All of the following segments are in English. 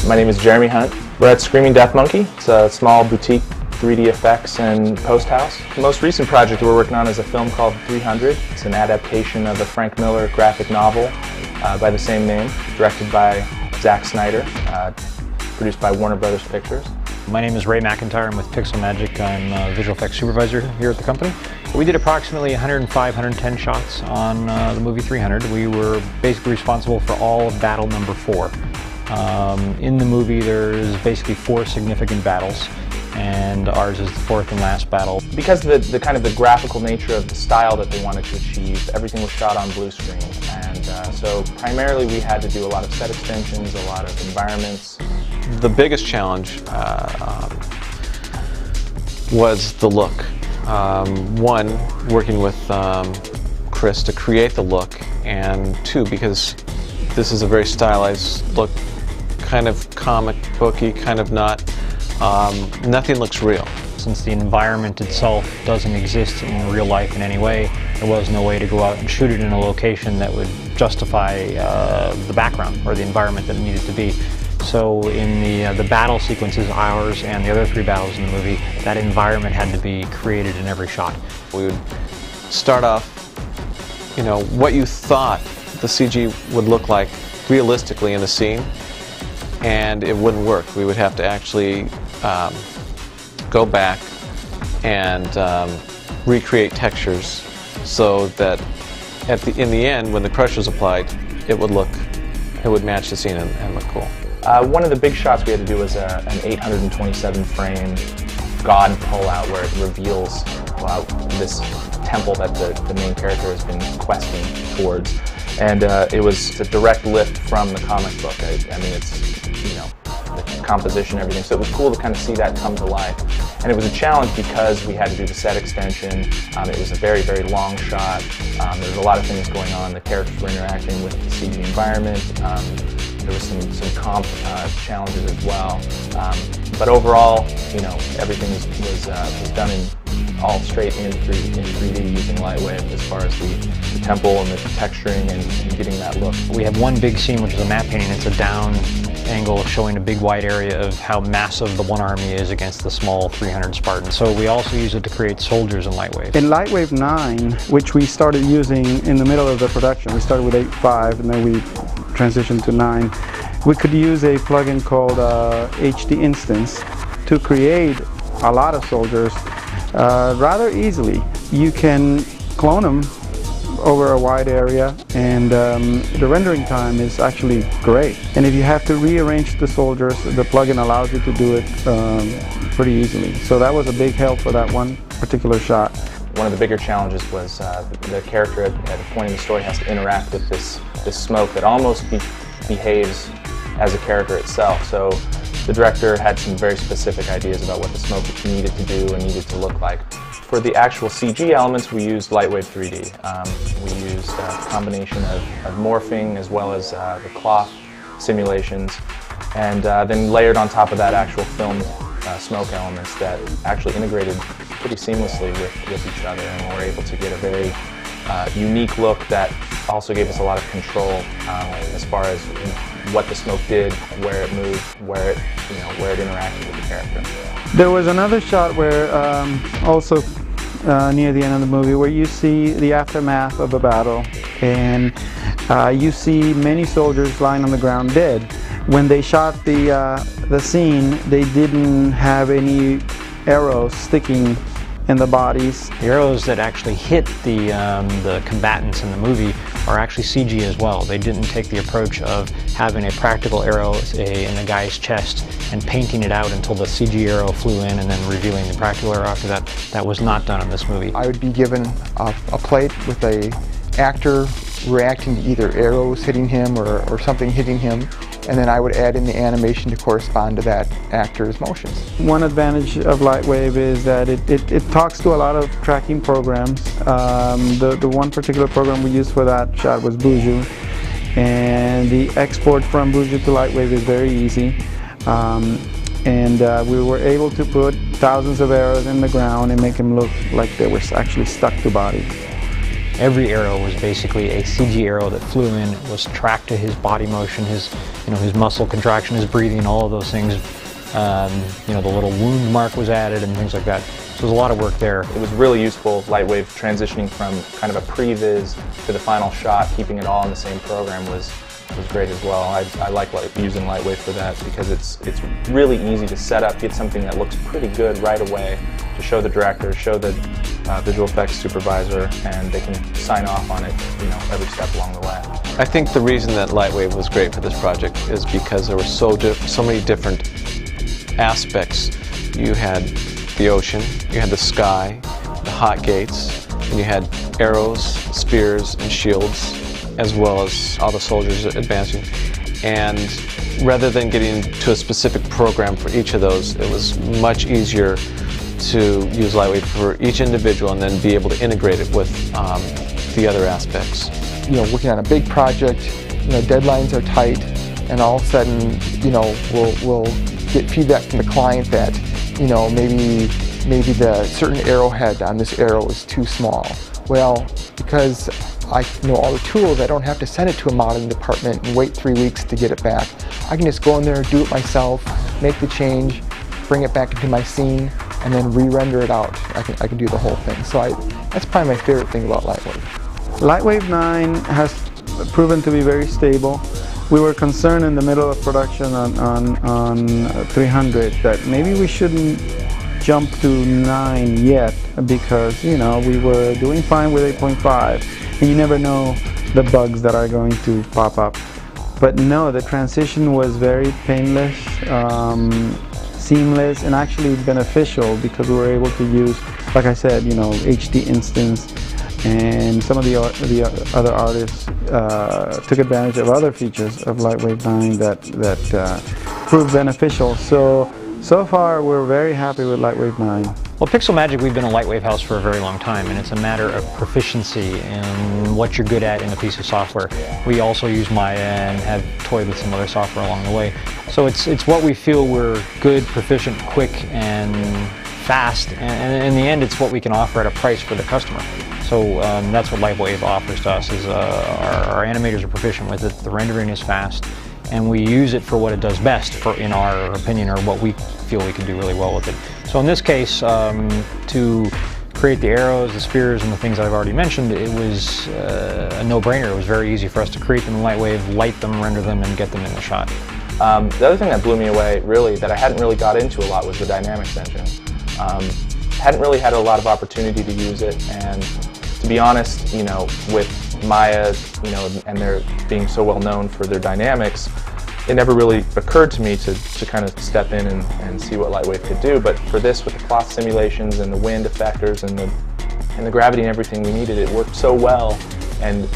My name is Jeremy Hunt. We're at Screaming Death Monkey. It's a small boutique 3D effects and post house. The most recent project we're working on is a film called 300. It's an adaptation of a Frank Miller graphic novel by the same name, directed by Zack Snyder, produced by Warner Brothers Pictures. My name is Ray McIntyre. I'm with Pixel Magic. I'm a visual effects supervisor here at the company. We did approximately 105, 110 shots on the movie 300. We were basically responsible for all of battle number 4. In the movie there's basically 4 significant battles, and ours is the 4th and last battle. Because of the kind of the graphical nature of the style that they wanted to achieve, everything was shot on blue screen, and so primarily we had to do a lot of set extensions, a lot of environments. The biggest challenge was the look. One, working with Chris to create the look, and 2, because this is a very stylized look, kind of comic booky, kind of not. Nothing looks real. Since the environment itself doesn't exist in real life in any way, there was no way to go out and shoot it in a location that would justify the background or the environment that it needed to be. So in the battle sequences, ours and the other 3 battles in the movie, that environment had to be created in every shot. We would start off, you know, what you thought the CG would look like realistically in the scene, and it wouldn't work. We would have to actually go back and recreate textures so that in the end, when the crush was applied, it would match the scene and look cool. One of the big shots we had to do was an 827 frame God pullout where it reveals this temple that the main character has been questing towards. And it was a direct lift from the comic book. I mean, it's, you know, the composition, everything. So it was cool to kind of see that come to life. And it was a challenge because we had to do the set extension. It was a very, very long shot. There was a lot of things going on. The characters were interacting with the CG environment. There was some comp challenges as well. But overall, you know, everything was done all straight in 3D using Lightwave as far as the temple and the texturing and getting that look. We have one big scene which is a map painting. It's a down angle showing a big wide area of how massive the one army is against the small 300 Spartans. So we also use it to create soldiers in Lightwave. In Lightwave 9, which we started using in the middle of the production, we started with 8.5 and then we transitioned to 9, we could use a plugin called HD Instance to create a lot of soldiers rather easily. You can clone them over a wide area, and the rendering time is actually great. And if you have to rearrange the soldiers, the plugin allows you to do it pretty easily. So that was a big help for that one particular shot. One of the bigger challenges was the character at a point in the story has to interact with this smoke that almost behaves as a character itself. So the director had some very specific ideas about what the smoke needed to do and needed to look like. For the actual CG elements, we used Lightwave 3D. We used a combination of morphing as well as the cloth simulations, and then layered on top of that actual film smoke elements that actually integrated pretty seamlessly with each other, and we were able to get a very unique look that also gave us a lot of control as far as what the smoke did, where it moved, where it interacted with the character. There was another shot where also near the end of the movie where you see the aftermath of a battle, and you see many soldiers lying on the ground dead. When they shot the scene, they didn't have any arrows sticking in the bodies. The arrows that actually hit the combatants in the movie are actually CG as well. They didn't take the approach of having a practical arrow in the guy's chest and painting it out until the CG arrow flew in and then revealing the practical arrow after that. That was not done in this movie. I would be given a plate with an actor reacting to either arrows hitting him or something hitting him, and then I would add in the animation to correspond to that actor's motions. One advantage of Lightwave is that it talks to a lot of tracking programs. The one particular program we used for that shot was Buju, and the export from Buju to Lightwave is very easy. We were able to put thousands of arrows in the ground and make them look like they were actually stuck to bodies. Every arrow was basically a CG arrow that flew in. It was tracked to his body motion, his muscle contraction, his breathing, all of those things. The little wound mark was added and things like that. So there's a lot of work there. It was really useful, Lightwave, transitioning from kind of a pre-viz to the final shot, keeping it all in the same program was great as well. I like using Lightwave for that because it's really easy to set up, get something that looks pretty good right away to show the director, show the visual effects supervisor, and they can sign off on it, every step along the way. I think the reason that Lightwave was great for this project is because there were so many different aspects. You had the ocean, you had the sky, the hot gates, and you had arrows, spears, and shields, as well as all the soldiers advancing. And rather than getting to a specific program for each of those, it was much easier to use Lightwave for each individual and then be able to integrate it with the other aspects. Working on a big project, deadlines are tight, and all of a sudden, we'll get feedback from the client that, maybe the certain arrowhead on this arrow is too small. Well, because I know all the tools, I don't have to send it to a modeling department and wait 3 weeks to get it back. I can just go in there, do it myself, make the change, bring it back into my scene, and then re-render it out. I can do the whole thing. So that's probably my favorite thing about Lightwave. Lightwave 9 has proven to be very stable. We were concerned in the middle of production on 300 that maybe we shouldn't jump to 9 yet because, we were doing fine with 8.5, and you never know the bugs that are going to pop up. But no, the transition was very painless, seamless, and actually beneficial because we were able to use, like I said, HD instance, and some of the other artists took advantage of other features of Lightwave 9 that proved beneficial. So far, we're very happy with Lightwave 9. Well, Pixel Magic, we've been a Lightwave house for a very long time, and it's a matter of proficiency in what you're good at in a piece of software. We also use Maya and have toyed with some other software along the way. So it's what we feel we're good, proficient, quick, and fast, and in the end, it's what we can offer at a price for the customer. So that's what Lightwave offers to us, is our animators are proficient with it, the rendering is fast, and we use it for what it does best, in our opinion, or what we feel we can do really well with it. So in this case, to create the arrows, the spears, and the things I've already mentioned, it was a no-brainer. It was very easy for us to create them in Lightwave, light them, render them, and get them in the shot. The other thing that blew me away, really, that I hadn't really got into a lot was the dynamics engine. Hadn't really had a lot of opportunity to use it, and to be honest, with Maya, and they're being so well known for their dynamics, it never really occurred to me to kind of step in and see what Lightwave could do. But for this, with the cloth simulations and the wind effectors and the gravity and everything we needed, it worked so well and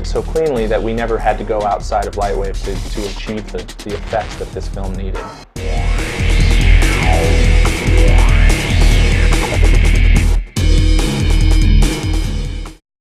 so cleanly that we never had to go outside of Lightwave to achieve the effects that this film needed.